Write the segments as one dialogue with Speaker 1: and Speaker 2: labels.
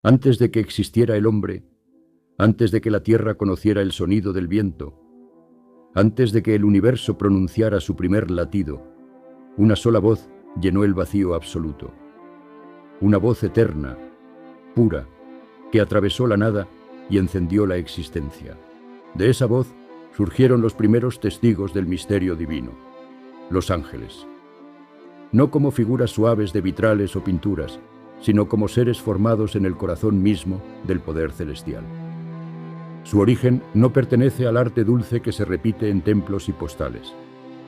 Speaker 1: Antes de que existiera el hombre, antes de que la tierra conociera el sonido del viento, antes de que el universo pronunciara su primer latido, una sola voz llenó el vacío absoluto. Una voz eterna, pura, que atravesó la nada y encendió la existencia. De esa voz surgieron los primeros testigos del misterio divino, los ángeles. No como figuras suaves de vitrales o pinturas, sino como seres formados en el corazón mismo del poder celestial. Su origen no pertenece al arte dulce que se repite en templos y postales.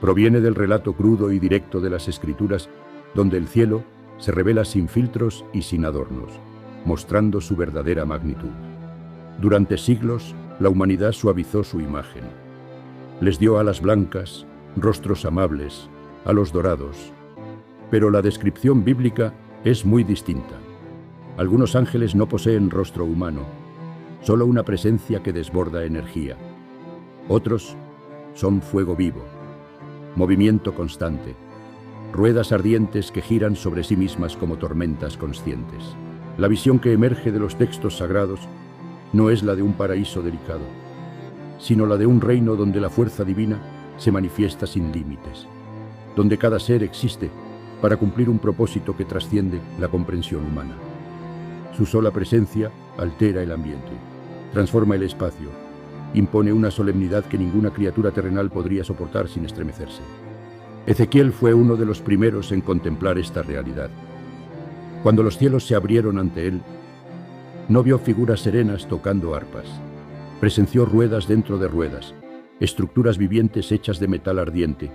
Speaker 1: Proviene del relato crudo y directo de las Escrituras, donde el cielo se revela sin filtros y sin adornos, mostrando su verdadera magnitud. Durante siglos, la humanidad suavizó su imagen. Les dio alas blancas, rostros amables, a los dorados. Pero la descripción bíblica es muy distinta. Algunos ángeles no poseen rostro humano, solo una presencia que desborda energía. Otros son fuego vivo, movimiento constante, ruedas ardientes que giran sobre sí mismas como tormentas conscientes. La visión que emerge de los textos sagrados no es la de un paraíso delicado, sino la de un reino donde la fuerza divina se manifiesta sin límites, donde cada ser existe para cumplir un propósito que trasciende la comprensión humana. Su sola presencia altera el ambiente, transforma el espacio, impone una solemnidad que ninguna criatura terrenal podría soportar sin estremecerse. Ezequiel fue uno de los primeros en contemplar esta realidad. Cuando los cielos se abrieron ante él, no vio figuras serenas tocando arpas. Presenció ruedas dentro de ruedas, estructuras vivientes hechas de metal ardiente,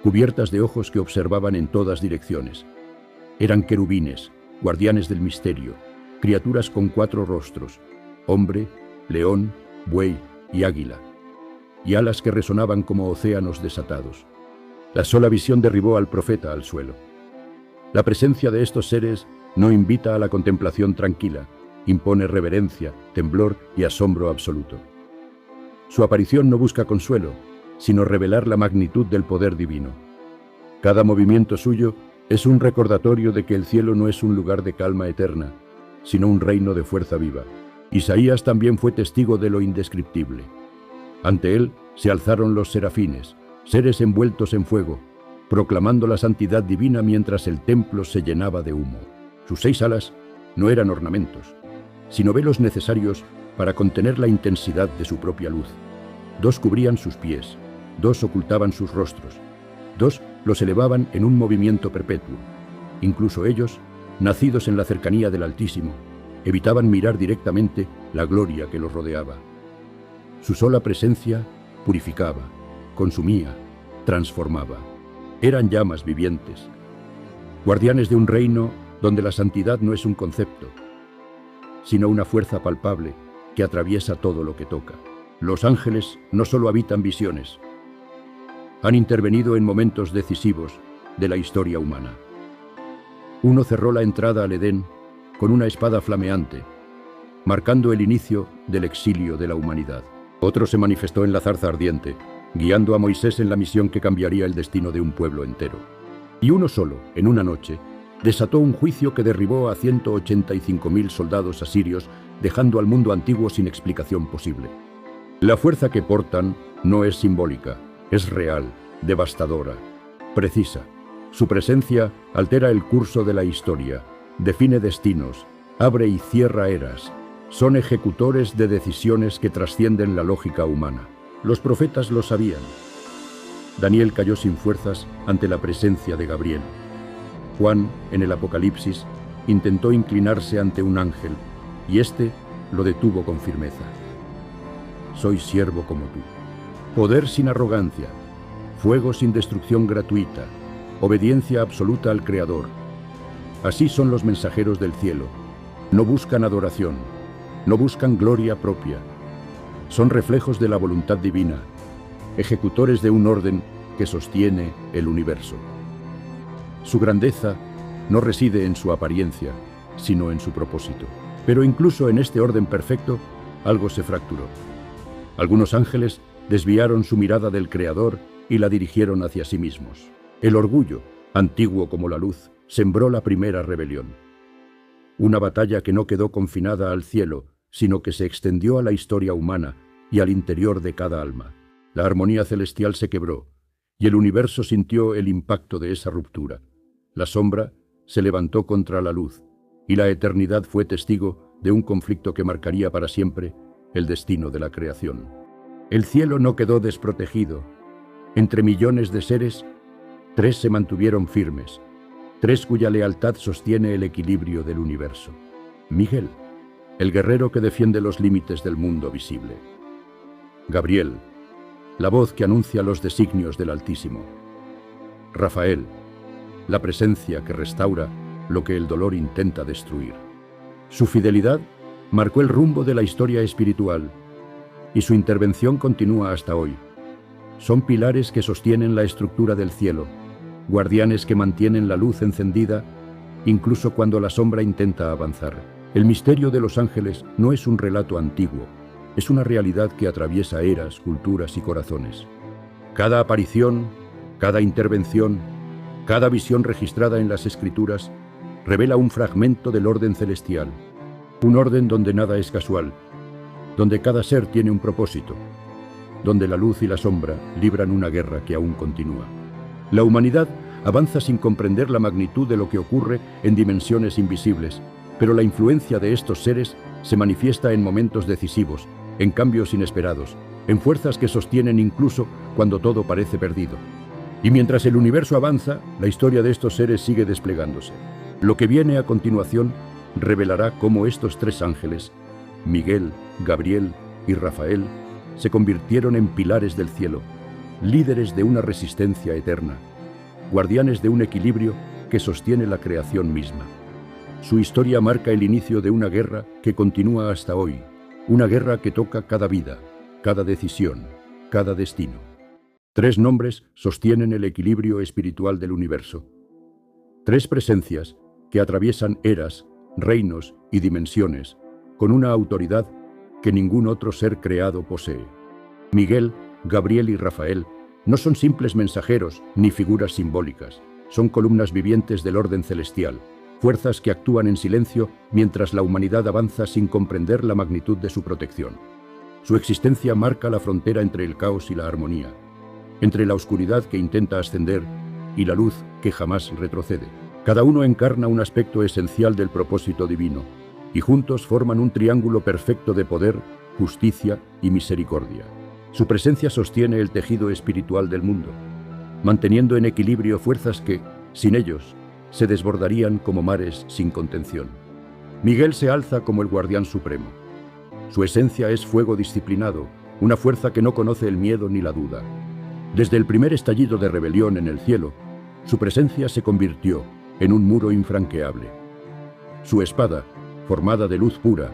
Speaker 1: cubiertas de ojos que observaban en todas direcciones. Eran querubines, guardianes del misterio, criaturas con 4 rostros, hombre, león, buey y águila, y alas que resonaban como océanos desatados. La sola visión derribó al profeta al suelo. La presencia de estos seres no invita a la contemplación tranquila, impone reverencia, temblor y asombro absoluto. Su aparición no busca consuelo, sino revelar la magnitud del poder divino. Cada movimiento suyo es un recordatorio de que el cielo no es un lugar de calma eterna, sino un reino de fuerza viva. Isaías también fue testigo de lo indescriptible. Ante él se alzaron los serafines, seres envueltos en fuego, proclamando la santidad divina mientras el templo se llenaba de humo. Sus 6 alas no eran ornamentos, sino velos necesarios para contener la intensidad de su propia luz. 2 cubrían sus pies, 2 ocultaban sus rostros, 2 los elevaban en un movimiento perpetuo. Incluso ellos, nacidos en la cercanía del Altísimo, evitaban mirar directamente la gloria que los rodeaba. Su sola presencia purificaba, consumía, transformaba. Eran llamas vivientes, guardianes de un reino donde la santidad no es un concepto, sino una fuerza palpable que atraviesa todo lo que toca. Los ángeles no solo habitan visiones, han intervenido en momentos decisivos de la historia humana. Uno cerró la entrada al Edén con una espada flameante, marcando el inicio del exilio de la humanidad. Otro se manifestó en la zarza ardiente, guiando a Moisés en la misión que cambiaría el destino de un pueblo entero. Y uno solo, en una noche, desató un juicio que derribó a 185.000 soldados asirios, dejando al mundo antiguo sin explicación posible. La fuerza que portan no es simbólica, es real, devastadora, precisa. Su presencia altera el curso de la historia, define destinos, abre y cierra eras. Son ejecutores de decisiones que trascienden la lógica humana. Los profetas lo sabían. Daniel cayó sin fuerzas ante la presencia de Gabriel. Juan, en el Apocalipsis, intentó inclinarse ante un ángel, y éste lo detuvo con firmeza. Soy siervo como tú. Poder sin arrogancia, fuego sin destrucción gratuita, obediencia absoluta al Creador. Así son los mensajeros del cielo. No buscan adoración, no buscan gloria propia. Son reflejos de la voluntad divina, ejecutores de un orden que sostiene el universo. Su grandeza no reside en su apariencia, sino en su propósito. Pero incluso en este orden perfecto, algo se fracturó. Algunos ángeles desviaron su mirada del Creador y la dirigieron hacia sí mismos. El orgullo, antiguo como la luz, sembró la primera rebelión. Una batalla que no quedó confinada al cielo, sino que se extendió a la historia humana y al interior de cada alma. La armonía celestial se quebró, y el universo sintió el impacto de esa ruptura. La sombra se levantó contra la luz, y la eternidad fue testigo de un conflicto que marcaría para siempre el destino de la creación. El cielo no quedó desprotegido. Entre millones de seres, 3 se mantuvieron firmes, 3 cuya lealtad sostiene el equilibrio del universo. Miguel, el guerrero que defiende los límites del mundo visible. Gabriel, la voz que anuncia los designios del Altísimo. Rafael, la presencia que restaura lo que el dolor intenta destruir. Su fidelidad marcó el rumbo de la historia espiritual y su intervención continúa hasta hoy. Son pilares que sostienen la estructura del cielo, guardianes que mantienen la luz encendida incluso cuando la sombra intenta avanzar. El misterio de los ángeles no es un relato antiguo, es una realidad que atraviesa eras, culturas y corazones. Cada aparición, cada intervención, cada visión registrada en las Escrituras revela un fragmento del orden celestial, un orden donde nada es casual, donde cada ser tiene un propósito, donde la luz y la sombra libran una guerra que aún continúa. La humanidad avanza sin comprender la magnitud de lo que ocurre en dimensiones invisibles, pero la influencia de estos seres se manifiesta en momentos decisivos, en cambios inesperados, en fuerzas que sostienen incluso cuando todo parece perdido. Y mientras el universo avanza, la historia de estos seres sigue desplegándose. Lo que viene a continuación revelará cómo estos 3 ángeles, Miguel, Gabriel y Rafael, se convirtieron en pilares del cielo, líderes de una resistencia eterna, guardianes de un equilibrio que sostiene la creación misma. Su historia marca el inicio de una guerra que continúa hasta hoy, una guerra que toca cada vida, cada decisión, cada destino. 3 nombres sostienen el equilibrio espiritual del universo. 3 presencias que atraviesan eras, reinos y dimensiones con una autoridad que ningún otro ser creado posee. Miguel, Gabriel y Rafael no son simples mensajeros ni figuras simbólicas, son columnas vivientes del orden celestial, fuerzas que actúan en silencio mientras la humanidad avanza sin comprender la magnitud de su protección. Su existencia marca la frontera entre el caos y la armonía, entre la oscuridad que intenta ascender y la luz que jamás retrocede. Cada uno encarna un aspecto esencial del propósito divino, y juntos forman un triángulo perfecto de poder, justicia y misericordia. Su presencia sostiene el tejido espiritual del mundo, manteniendo en equilibrio fuerzas que, sin ellos, se desbordarían como mares sin contención. Miguel se alza como el guardián supremo. Su esencia es fuego disciplinado, una fuerza que no conoce el miedo ni la duda. Desde el primer estallido de rebelión en el cielo, su presencia se convirtió en un muro infranqueable. Su espada, formada de luz pura,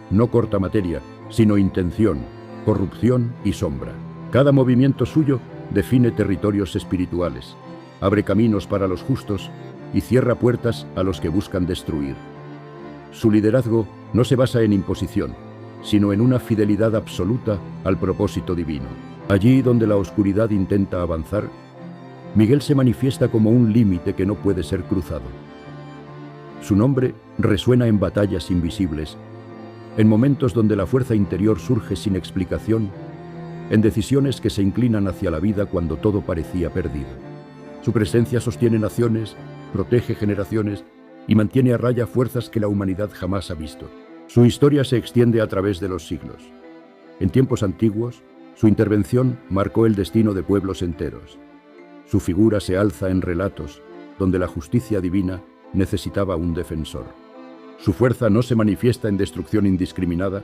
Speaker 1: no corta materia, sino intención, corrupción y sombra. Cada movimiento suyo define territorios espirituales, abre caminos para los justos y cierra puertas a los que buscan destruir. Su liderazgo no se basa en imposición, sino en una fidelidad absoluta al propósito divino. Allí donde la oscuridad intenta avanzar, Miguel se manifiesta como un límite que no puede ser cruzado. Su nombre resuena en batallas invisibles, en momentos donde la fuerza interior surge sin explicación, en decisiones que se inclinan hacia la vida cuando todo parecía perdido. Su presencia sostiene naciones, protege generaciones y mantiene a raya fuerzas que la humanidad jamás ha visto. Su historia se extiende a través de los siglos. En tiempos antiguos, su intervención marcó el destino de pueblos enteros. Su figura se alza en relatos donde la justicia divina necesitaba un defensor. Su fuerza no se manifiesta en destrucción indiscriminada,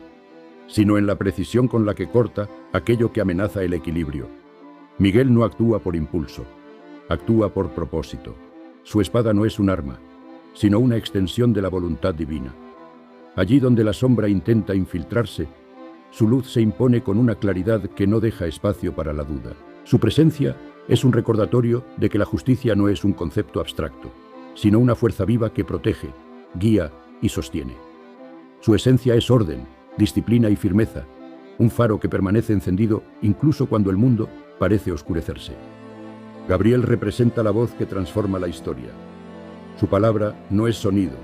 Speaker 1: sino en la precisión con la que corta aquello que amenaza el equilibrio. Miguel no actúa por impulso, actúa por propósito. Su espada no es un arma, sino una extensión de la voluntad divina. Allí donde la sombra intenta infiltrarse, su luz se impone con una claridad que no deja espacio para la duda. Su presencia es un recordatorio de que la justicia no es un concepto abstracto, sino una fuerza viva que protege, guía y sostiene. Su esencia es orden, disciplina y firmeza, un faro que permanece encendido incluso cuando el mundo parece oscurecerse. Gabriel representa la voz que transforma la historia. Su palabra no es sonido,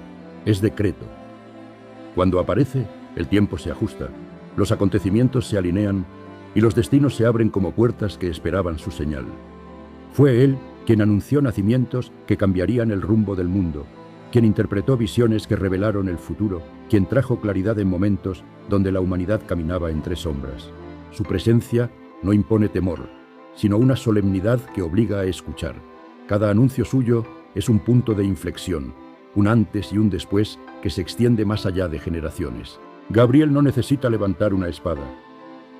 Speaker 1: es decreto, Cuando aparece, el tiempo se ajusta, los acontecimientos se alinean y los destinos se abren como puertas que esperaban su señal. Fue él quien anunció nacimientos que cambiarían el rumbo del mundo, quien interpretó visiones que revelaron el futuro, quien trajo claridad en momentos donde la humanidad caminaba entre sombras. Su presencia no impone temor, sino una solemnidad que obliga a escuchar. Cada anuncio suyo es un punto de inflexión, un antes y un después que se extiende más allá de generaciones. Gabriel no necesita levantar una espada.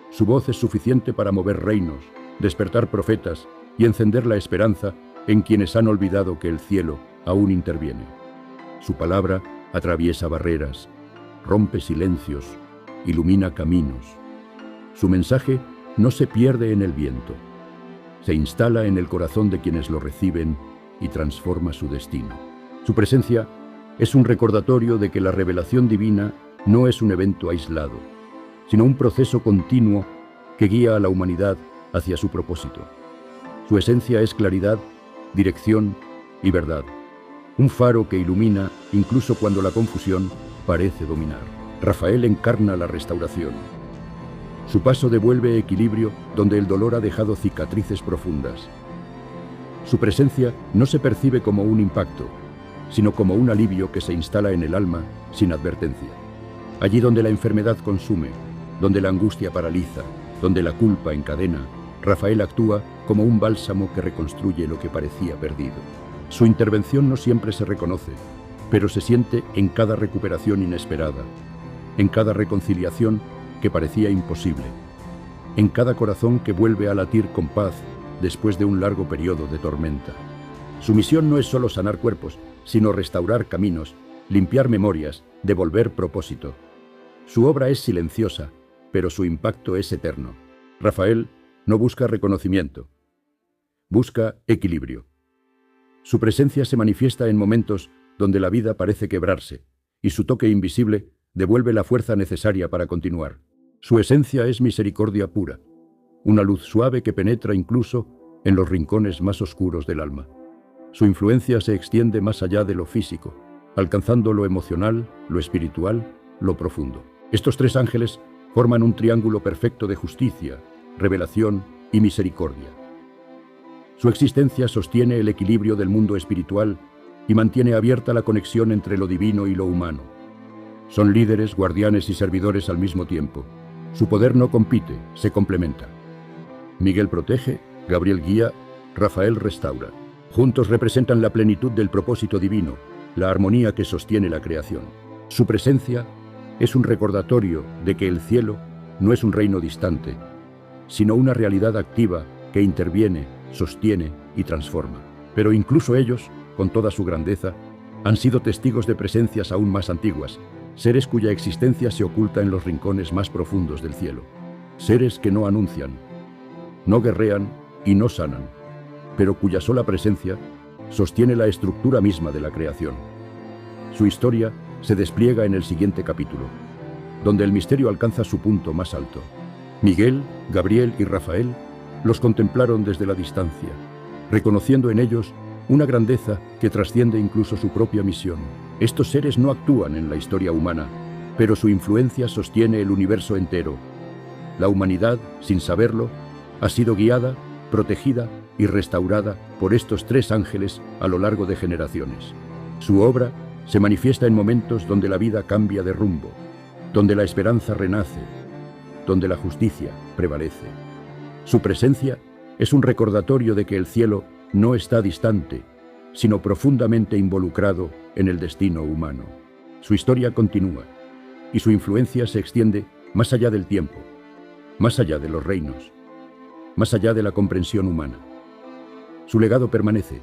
Speaker 1: Su voz es suficiente para mover reinos, despertar profetas y encender la esperanza en quienes han olvidado que el cielo aún interviene. Su palabra atraviesa barreras, rompe silencios, ilumina caminos. Su mensaje no se pierde en el viento. Se instala en el corazón de quienes lo reciben y transforma su destino. Su presencia es un recordatorio de que la revelación divina no es un evento aislado, sino un proceso continuo que guía a la humanidad hacia su propósito. Su esencia es claridad, dirección y verdad. Un faro que ilumina incluso cuando la confusión parece dominar. Rafael encarna la restauración. Su paso devuelve equilibrio donde el dolor ha dejado cicatrices profundas. Su presencia no se percibe como un impacto, sino como un alivio que se instala en el alma sin advertencia. Allí donde la enfermedad consume, donde la angustia paraliza, donde la culpa encadena, Rafael actúa como un bálsamo que reconstruye lo que parecía perdido. Su intervención no siempre se reconoce, pero se siente en cada recuperación inesperada, en cada reconciliación que parecía imposible, en cada corazón que vuelve a latir con paz después de un largo periodo de tormenta. Su misión no es solo sanar cuerpos, sino restaurar caminos, limpiar memorias, devolver propósito. Su obra es silenciosa, pero su impacto es eterno. Rafael no busca reconocimiento, busca equilibrio. Su presencia se manifiesta en momentos donde la vida parece quebrarse, y su toque invisible devuelve la fuerza necesaria para continuar. Su esencia es misericordia pura, una luz suave que penetra incluso en los rincones más oscuros del alma. Su influencia se extiende más allá de lo físico, alcanzando lo emocional, lo espiritual, lo profundo. Estos tres ángeles forman un triángulo perfecto de justicia, revelación y misericordia. Su existencia sostiene el equilibrio del mundo espiritual y mantiene abierta la conexión entre lo divino y lo humano. Son líderes, guardianes y servidores al mismo tiempo. Su poder no compite, se complementa. Miguel protege, Gabriel guía, Rafael restaura. Juntos representan la plenitud del propósito divino, la armonía que sostiene la creación. Su presencia es un recordatorio de que el cielo no es un reino distante, sino una realidad activa que interviene, sostiene y transforma. Pero incluso ellos, con toda su grandeza, han sido testigos de presencias aún más antiguas, seres cuya existencia se oculta en los rincones más profundos del cielo. Seres que no anuncian, no guerrean y no sanan, pero cuya sola presencia sostiene la estructura misma de la creación. Su historia se despliega en el siguiente capítulo, donde el misterio alcanza su punto más alto. Miguel, Gabriel y Rafael los contemplaron desde la distancia, reconociendo en ellos una grandeza que trasciende incluso su propia misión. Estos seres no actúan en la historia humana, pero su influencia sostiene el universo entero. La humanidad, sin saberlo, ha sido guiada, protegida y restaurada por estos tres ángeles a lo largo de generaciones. Su obra se manifiesta en momentos donde la vida cambia de rumbo, donde la esperanza renace, donde la justicia prevalece. Su presencia es un recordatorio de que el cielo no está distante, sino profundamente involucrado en el destino humano. Su historia continúa, y su influencia se extiende más allá del tiempo, más allá de los reinos, más allá de la comprensión humana. Su legado permanece,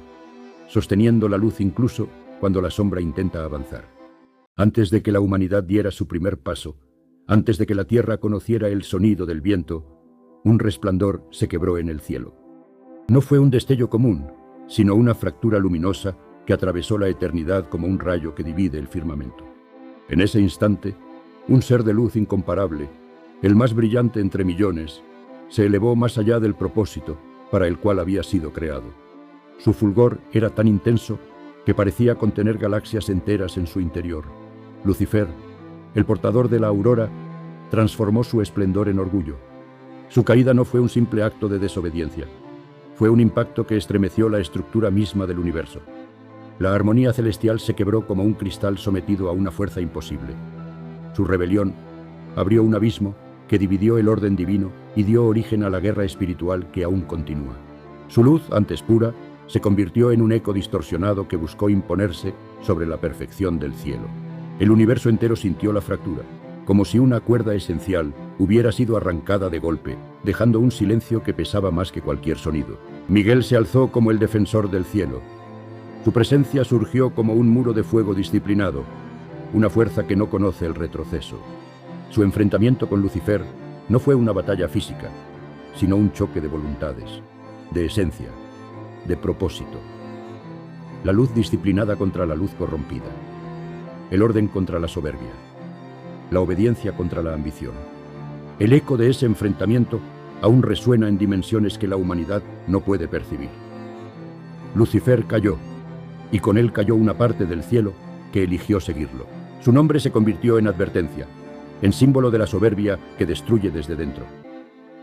Speaker 1: sosteniendo la luz incluso cuando la sombra intenta avanzar. Antes de que la humanidad diera su primer paso, antes de que la tierra conociera el sonido del viento, un resplandor se quebró en el cielo. No fue un destello común, sino una fractura luminosa que atravesó la eternidad como un rayo que divide el firmamento. En ese instante, un ser de luz incomparable, el más brillante entre millones, se elevó más allá del propósito para el cual había sido creado. Su fulgor era tan intenso que parecía contener galaxias enteras en su interior. Lucifer, el portador de la aurora, transformó su esplendor en orgullo. Su caída no fue un simple acto de desobediencia. Fue un impacto que estremeció la estructura misma del universo. La armonía celestial se quebró como un cristal sometido a una fuerza imposible. Su rebelión abrió un abismo que dividió el orden divino y dio origen a la guerra espiritual que aún continúa. Su luz, antes pura, se convirtió en un eco distorsionado que buscó imponerse sobre la perfección del cielo. El universo entero sintió la fractura, como si una cuerda esencial hubiera sido arrancada de golpe, dejando un silencio que pesaba más que cualquier sonido. Miguel se alzó como el defensor del cielo. Su presencia surgió como un muro de fuego disciplinado, una fuerza que no conoce el retroceso. Su enfrentamiento con Lucifer no fue una batalla física, sino un choque de voluntades, de esencia, de propósito. La luz disciplinada contra la luz corrompida, el orden contra la soberbia, la obediencia contra la ambición. El eco de ese enfrentamiento aún resuena en dimensiones que la humanidad no puede percibir. Lucifer cayó, y con él cayó una parte del cielo que eligió seguirlo. Su nombre se convirtió en advertencia, en símbolo de la soberbia que destruye desde dentro.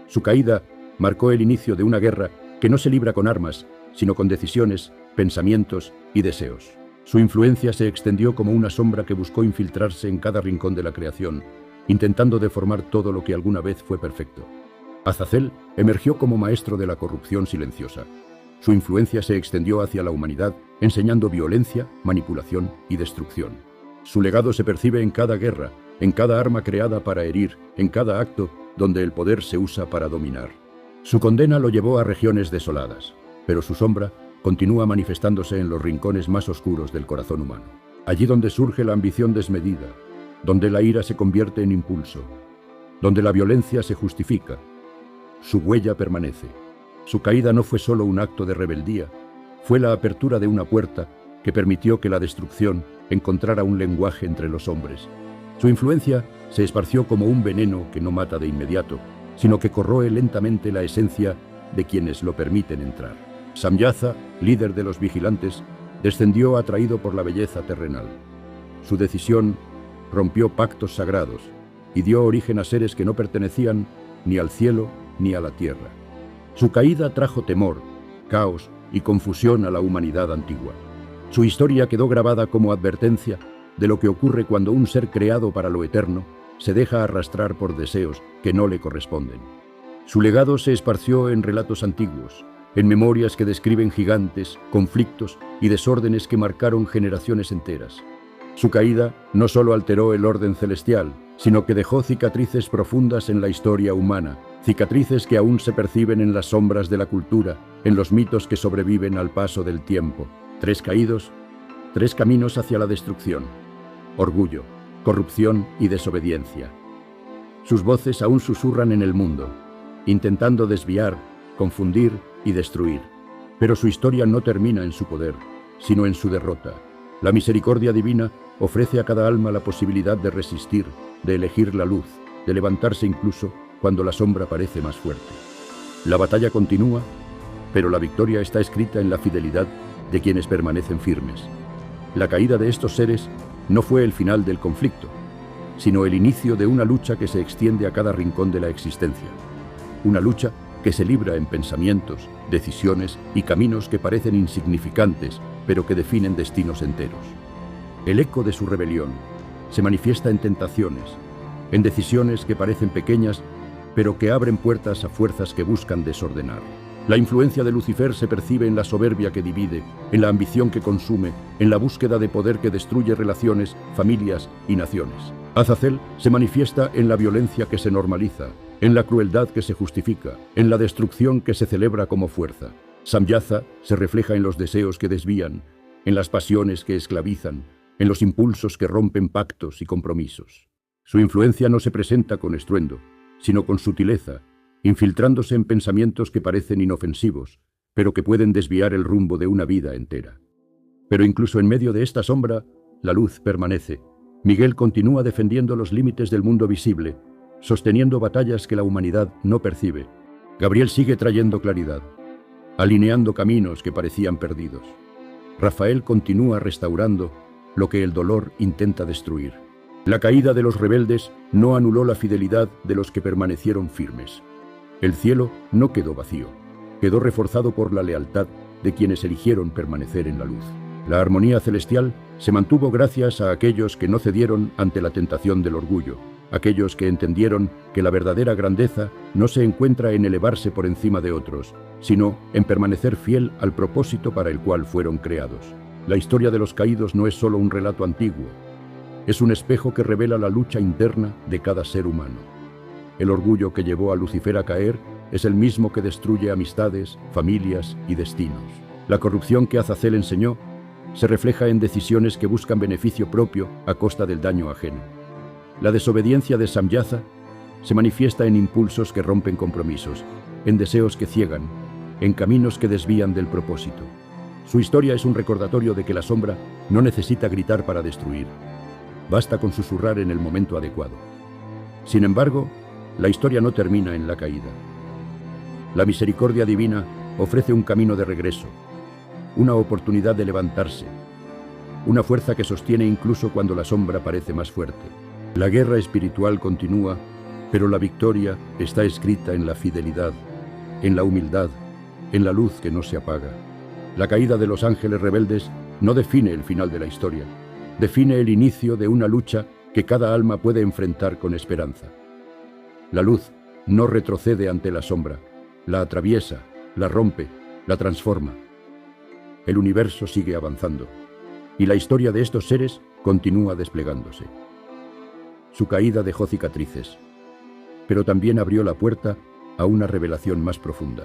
Speaker 1: Su caída marcó el inicio de una guerra que no se libra con armas, sino con decisiones, pensamientos y deseos. Su influencia se extendió como una sombra que buscó infiltrarse en cada rincón de la creación, intentando deformar todo lo que alguna vez fue perfecto. Azazel emergió como maestro de la corrupción silenciosa. Su influencia se extendió hacia la humanidad, enseñando violencia, manipulación y destrucción. Su legado se percibe en cada guerra, en cada arma creada para herir, en cada acto donde el poder se usa para dominar. Su condena lo llevó a regiones desoladas, pero su sombra continúa manifestándose en los rincones más oscuros del corazón humano. Allí donde surge la ambición desmedida, donde la ira se convierte en impulso, donde la violencia se justifica, su huella permanece. Su caída no fue solo un acto de rebeldía, fue la apertura de una puerta que permitió que la destrucción encontrara un lenguaje entre los hombres. Su influencia se esparció como un veneno que no mata de inmediato, sino que corroe lentamente la esencia de quienes lo permiten entrar. Samyaza, líder de los vigilantes, descendió atraído por la belleza terrenal. Su decisión rompió pactos sagrados y dio origen a seres que no pertenecían ni al cielo ni a la tierra. Su caída trajo temor, caos y confusión a la humanidad antigua. Su historia quedó grabada como advertencia de lo que ocurre cuando un ser creado para lo eterno se deja arrastrar por deseos que no le corresponden. Su legado se esparció en relatos antiguos, en memorias que describen gigantes, conflictos y desórdenes que marcaron generaciones enteras. Su caída no solo alteró el orden celestial, sino que dejó cicatrices profundas en la historia humana, cicatrices que aún se perciben en las sombras de la cultura, en los mitos que sobreviven al paso del tiempo. 3 caídos, 3 caminos hacia la destrucción: orgullo, corrupción y desobediencia. Sus voces aún susurran en el mundo, intentando desviar, confundir y destruir. Pero su historia no termina en su poder, sino en su derrota. La misericordia divina ofrece a cada alma la posibilidad de resistir, de elegir la luz, de levantarse incluso cuando la sombra parece más fuerte. La batalla continúa, pero la victoria está escrita en la fidelidad de quienes permanecen firmes. La caída de estos seres no fue el final del conflicto, sino el inicio de una lucha que se extiende a cada rincón de la existencia. Una lucha que se libra en pensamientos, decisiones y caminos que parecen insignificantes, pero que definen destinos enteros. El eco de su rebelión se manifiesta en tentaciones, en decisiones que parecen pequeñas, pero que abren puertas a fuerzas que buscan desordenar. La influencia de Lucifer se percibe en la soberbia que divide, en la ambición que consume, en la búsqueda de poder que destruye relaciones, familias y naciones. Azazel se manifiesta en la violencia que se normaliza, en la crueldad que se justifica, en la destrucción que se celebra como fuerza. Samyaza se refleja en los deseos que desvían, en las pasiones que esclavizan, en los impulsos que rompen pactos y compromisos. Su influencia no se presenta con estruendo, sino con sutileza, infiltrándose en pensamientos que parecen inofensivos, pero que pueden desviar el rumbo de una vida entera. Pero incluso en medio de esta sombra, la luz permanece. Miguel continúa defendiendo los límites del mundo visible, sosteniendo batallas que la humanidad no percibe. Gabriel sigue trayendo claridad, alineando caminos que parecían perdidos. Rafael continúa restaurando lo que el dolor intenta destruir. La caída de los rebeldes no anuló la fidelidad de los que permanecieron firmes. El cielo no quedó vacío, quedó reforzado por la lealtad de quienes eligieron permanecer en la luz. La armonía celestial se mantuvo gracias a aquellos que no cedieron ante la tentación del orgullo, aquellos que entendieron que la verdadera grandeza no se encuentra en elevarse por encima de otros, sino en permanecer fiel al propósito para el cual fueron creados. La historia de los caídos no es solo un relato antiguo, es un espejo que revela la lucha interna de cada ser humano. El orgullo que llevó a Lucifer a caer es el mismo que destruye amistades, familias y destinos. La corrupción que Azazel enseñó se refleja en decisiones que buscan beneficio propio a costa del daño ajeno. La desobediencia de Samyaza se manifiesta en impulsos que rompen compromisos, en deseos que ciegan, en caminos que desvían del propósito. Su historia es un recordatorio de que la sombra no necesita gritar para destruir. Basta con susurrar en el momento adecuado. Sin embargo, la historia no termina en la caída. La misericordia divina ofrece un camino de regreso, una oportunidad de levantarse, una fuerza que sostiene incluso cuando la sombra parece más fuerte. La guerra espiritual continúa, pero la victoria está escrita en la fidelidad, en la humildad, en la luz que no se apaga. La caída de los ángeles rebeldes no define el final de la historia, define el inicio de una lucha que cada alma puede enfrentar con esperanza. La luz no retrocede ante la sombra, la atraviesa, la rompe, la transforma. El universo sigue avanzando, y la historia de estos seres continúa desplegándose. Su caída dejó cicatrices, pero también abrió la puerta a una revelación más profunda.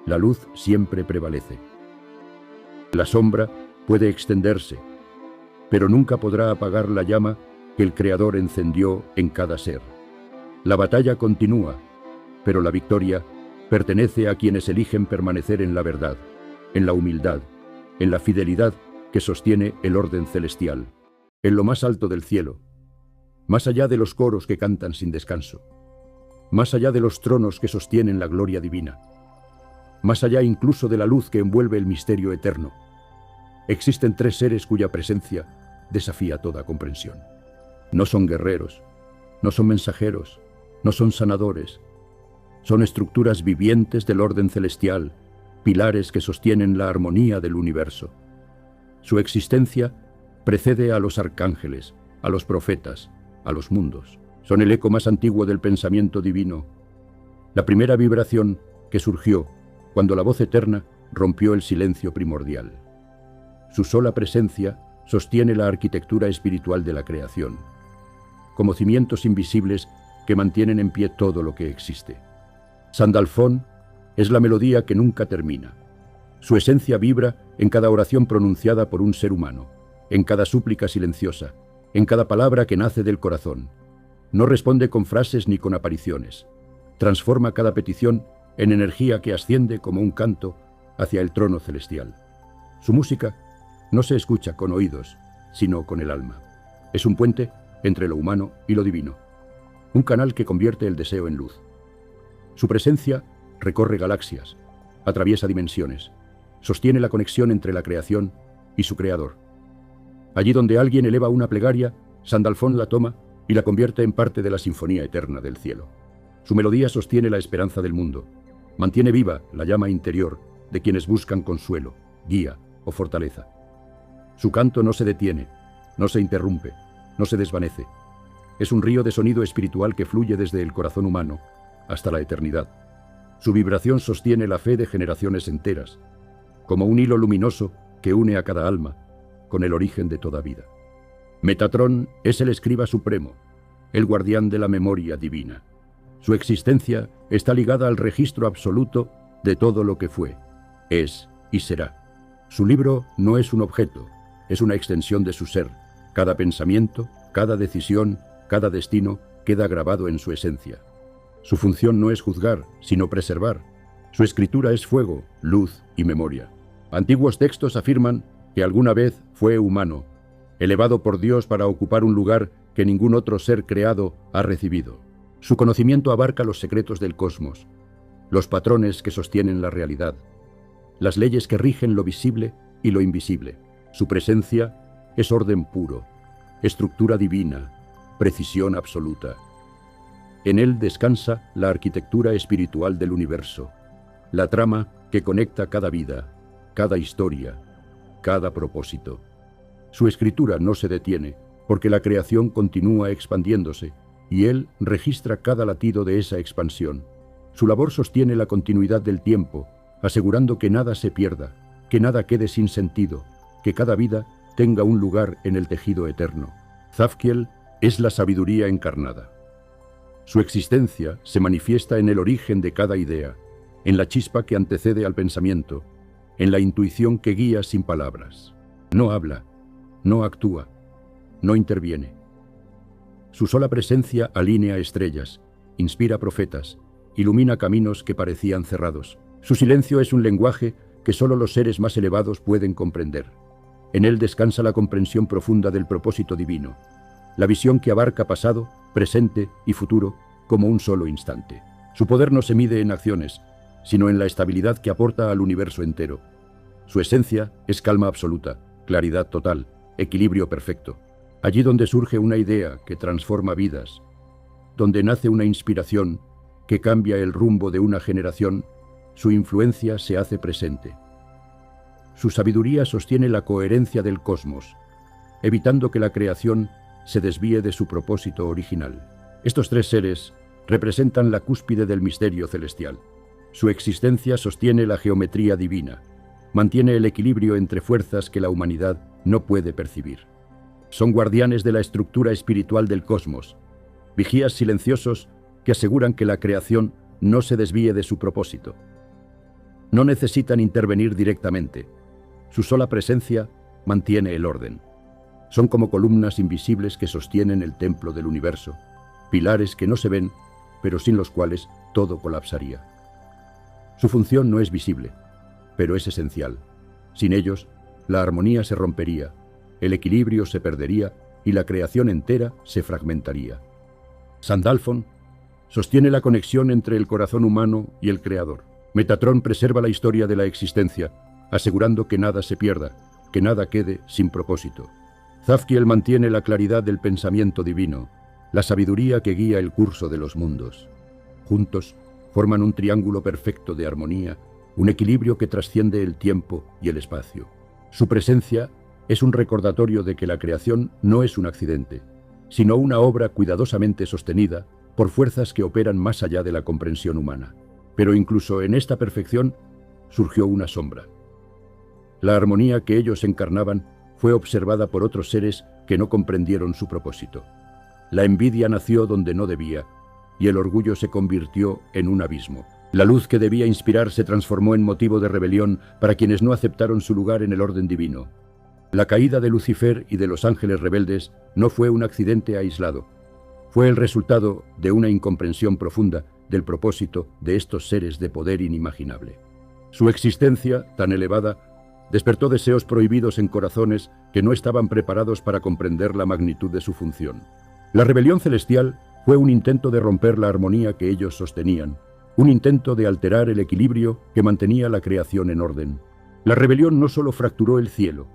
Speaker 1: La luz siempre prevalece. La sombra puede extenderse, pero nunca podrá apagar la llama que el Creador encendió en cada ser. La batalla continúa, pero la victoria pertenece a quienes eligen permanecer en la verdad, en la humildad, en la fidelidad que sostiene el orden celestial, en lo más alto del cielo, más allá de los coros que cantan sin descanso, más allá de los tronos que sostienen la gloria divina, más allá incluso de la luz que envuelve el misterio eterno. Existen tres seres cuya presencia desafía toda comprensión. No son guerreros, no son mensajeros, no son sanadores. Son estructuras vivientes del orden celestial, pilares que sostienen la armonía del universo. Su existencia precede a los arcángeles, a los profetas, a los mundos. Son el eco más antiguo del pensamiento divino, la primera vibración que surgió cuando la voz eterna rompió el silencio primordial. Su sola presencia sostiene la arquitectura espiritual de la creación, como cimientos invisibles que mantienen en pie todo lo que existe. Sandalfón es la melodía que nunca termina. Su esencia vibra en cada oración pronunciada por un ser humano, en cada súplica silenciosa, en cada palabra que nace del corazón. No responde con frases ni con apariciones. Transforma cada petición en energía que asciende como un canto hacia el trono celestial. Su música no se escucha con oídos, sino con el alma. Es un puente entre lo humano y lo divino, un canal que convierte el deseo en luz. Su presencia recorre galaxias, atraviesa dimensiones, sostiene la conexión entre la creación y su creador. Allí donde alguien eleva una plegaria, Sandalfón la toma y la convierte en parte de la sinfonía eterna del cielo. Su melodía sostiene la esperanza del mundo, mantiene viva la llama interior de quienes buscan consuelo, guía o fortaleza. Su canto no se detiene, no se interrumpe, no se desvanece. Es un río de sonido espiritual que fluye desde el corazón humano hasta la eternidad. Su vibración sostiene la fe de generaciones enteras, como un hilo luminoso que une a cada alma con el origen de toda vida. Metatrón es el escriba supremo, el guardián de la memoria divina. Su existencia está ligada al registro absoluto de todo lo que fue, es y será. Su libro no es un objeto, es una extensión de su ser. Cada pensamiento, cada decisión, cada destino queda grabado en su esencia. Su función no es juzgar, sino preservar. Su escritura es fuego, luz y memoria. Antiguos textos afirman que alguna vez fue humano, elevado por Dios para ocupar un lugar que ningún otro ser creado ha recibido. Su conocimiento abarca los secretos del cosmos, los patrones que sostienen la realidad, las leyes que rigen lo visible y lo invisible. Su presencia es orden puro, estructura divina, precisión absoluta. En él descansa la arquitectura espiritual del universo, la trama que conecta cada vida, cada historia, cada propósito. Su escritura no se detiene, porque la creación continúa expandiéndose, y él registra cada latido de esa expansión. Su labor sostiene la continuidad del tiempo, asegurando que nada se pierda, que nada quede sin sentido, que cada vida tenga un lugar en el tejido eterno. Zadkiel es la sabiduría encarnada. Su existencia se manifiesta en el origen de cada idea, en la chispa que antecede al pensamiento, en la intuición que guía sin palabras. No habla, no actúa, no interviene. Su sola presencia alinea estrellas, inspira profetas, ilumina caminos que parecían cerrados. Su silencio es un lenguaje que solo los seres más elevados pueden comprender. En él descansa la comprensión profunda del propósito divino, la visión que abarca pasado, presente y futuro como un solo instante. Su poder no se mide en acciones, sino en la estabilidad que aporta al universo entero. Su esencia es calma absoluta, claridad total, equilibrio perfecto. Allí donde surge una idea que transforma vidas, donde nace una inspiración que cambia el rumbo de una generación, su influencia se hace presente. Su sabiduría sostiene la coherencia del cosmos, evitando que la creación se desvíe de su propósito original. Estos tres seres representan la cúspide del misterio celestial. Su existencia sostiene la geometría divina, mantiene el equilibrio entre fuerzas que la humanidad no puede percibir. Son guardianes de la estructura espiritual del cosmos, vigías silenciosos que aseguran que la creación no se desvíe de su propósito. No necesitan intervenir directamente. Su sola presencia mantiene el orden. Son como columnas invisibles que sostienen el templo del universo, pilares que no se ven, pero sin los cuales todo colapsaría. Su función no es visible, pero es esencial. Sin ellos, la armonía se rompería, el equilibrio se perdería y la creación entera se fragmentaría. Sandalfon sostiene la conexión entre el corazón humano y el Creador. Metatron preserva la historia de la existencia, asegurando que nada se pierda, que nada quede sin propósito. Zadkiel mantiene la claridad del pensamiento divino, la sabiduría que guía el curso de los mundos. Juntos forman un triángulo perfecto de armonía, un equilibrio que trasciende el tiempo y el espacio. Su presencia es un recordatorio de que la creación no es un accidente, sino una obra cuidadosamente sostenida por fuerzas que operan más allá de la comprensión humana. Pero incluso en esta perfección surgió una sombra. La armonía que ellos encarnaban fue observada por otros seres que no comprendieron su propósito. La envidia nació donde no debía, y el orgullo se convirtió en un abismo. La luz que debía inspirar se transformó en motivo de rebelión para quienes no aceptaron su lugar en el orden divino. La caída de Lucifer y de los ángeles rebeldes no fue un accidente aislado. Fue el resultado de una incomprensión profunda del propósito de estos seres de poder inimaginable. Su existencia, tan elevada, despertó deseos prohibidos en corazones que no estaban preparados para comprender la magnitud de su función. La rebelión celestial fue un intento de romper la armonía que ellos sostenían, un intento de alterar el equilibrio que mantenía la creación en orden. La rebelión no solo fracturó el cielo,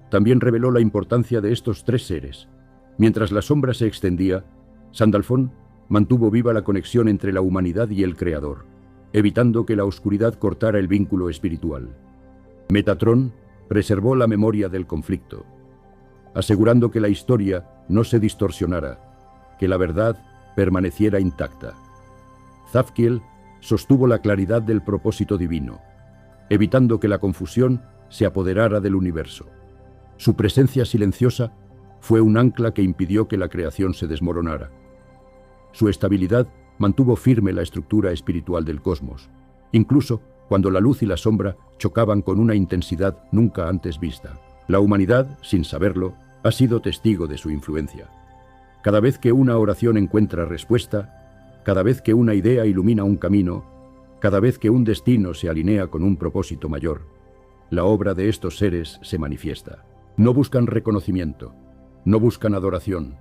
Speaker 1: también reveló la importancia de estos tres seres. Mientras la sombra se extendía, Sandalfon mantuvo viva la conexión entre la humanidad y el Creador, evitando que la oscuridad cortara el vínculo espiritual. Metatron preservó la memoria del conflicto, asegurando que la historia no se distorsionara, que la verdad permaneciera intacta. Zadkiel sostuvo la claridad del propósito divino, evitando que la confusión se apoderara del universo. Su presencia silenciosa fue un ancla que impidió que la creación se desmoronara. Su estabilidad mantuvo firme la estructura espiritual del cosmos, incluso cuando la luz y la sombra chocaban con una intensidad nunca antes vista. La humanidad, sin saberlo, ha sido testigo de su influencia. Cada vez que una oración encuentra respuesta, cada vez que una idea ilumina un camino, cada vez que un destino se alinea con un propósito mayor, la obra de estos seres se manifiesta. No buscan reconocimiento, no buscan adoración,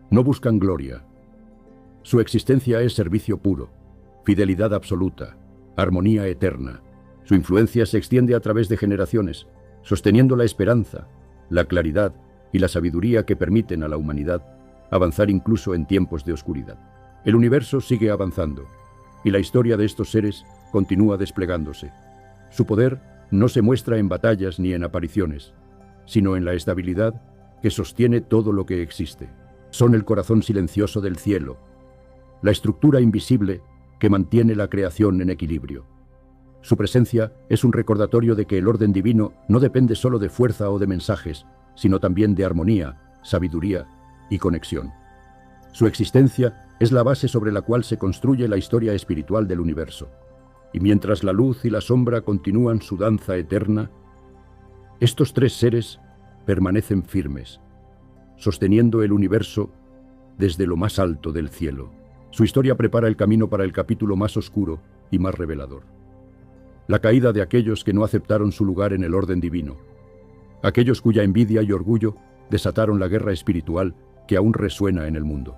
Speaker 1: no buscan gloria. Su existencia es servicio puro, fidelidad absoluta, armonía eterna. Su influencia se extiende a través de generaciones, sosteniendo la esperanza, la claridad y la sabiduría que permiten a la humanidad avanzar incluso en tiempos de oscuridad. El universo sigue avanzando, y la historia de estos seres continúa desplegándose. Su poder no se muestra en batallas ni en apariciones, sino en la estabilidad que sostiene todo lo que existe. Son el corazón silencioso del cielo, la estructura invisible que mantiene la creación en equilibrio. Su presencia es un recordatorio de que el orden divino no depende solo de fuerza o de mensajes, sino también de armonía, sabiduría y conexión. Su existencia es la base sobre la cual se construye la historia espiritual del universo. Y mientras la luz y la sombra continúan su danza eterna, estos tres seres permanecen firmes, sosteniendo el universo desde lo más alto del cielo. Su historia prepara el camino para el capítulo más oscuro y más revelador. La caída de aquellos que no aceptaron su lugar en el orden divino. Aquellos cuya envidia y orgullo desataron la guerra espiritual que aún resuena en el mundo.